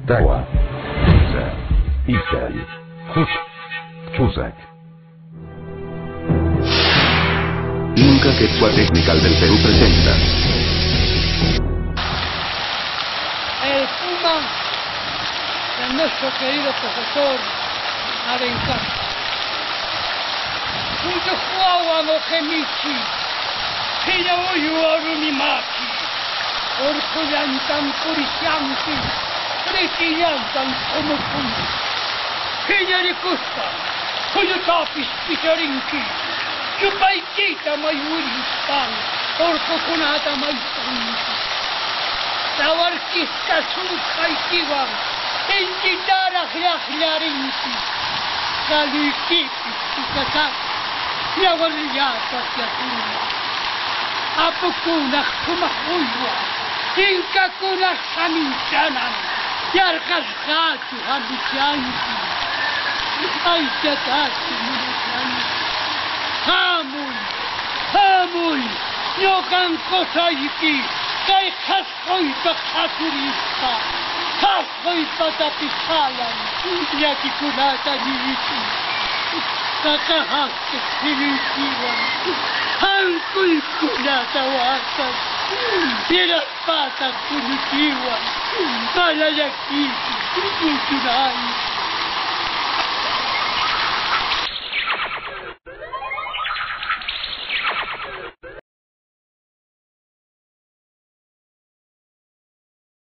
Tawa, Iskay, Chusac. Inca Quechua Technical del Perú presenta. El Puma de nuestro querido profesor Arencar. Uyofuawa no Gemichi, Hiyaoyu Arumimaki, Orkoyantan Purishanki, Pretiyantan Komukunki, Hiyarikustan, Huyutapis Picharinki, Chupaikita Mayuristan, Orkokunata Maitunki. Tawarkista Sukaikiwan, Tenditara Hlarinki, Kaluikipi, Tukasak, Yawariyata Yakuna, Apukuna Kumahuwa, Tinkakuna Saminchanan, Yarkashatu Habichanki, Aitatatu Munachanki, Hamuy, Yokan Kosaiki, Kay Haskoita Katurista, Haskoita Tapisalan, Yakikunata Niki, Takahaske Hilikiwan, Hankui Kunata Watan, Pirapata Kunikiwan, Malayakiki, Kukunai.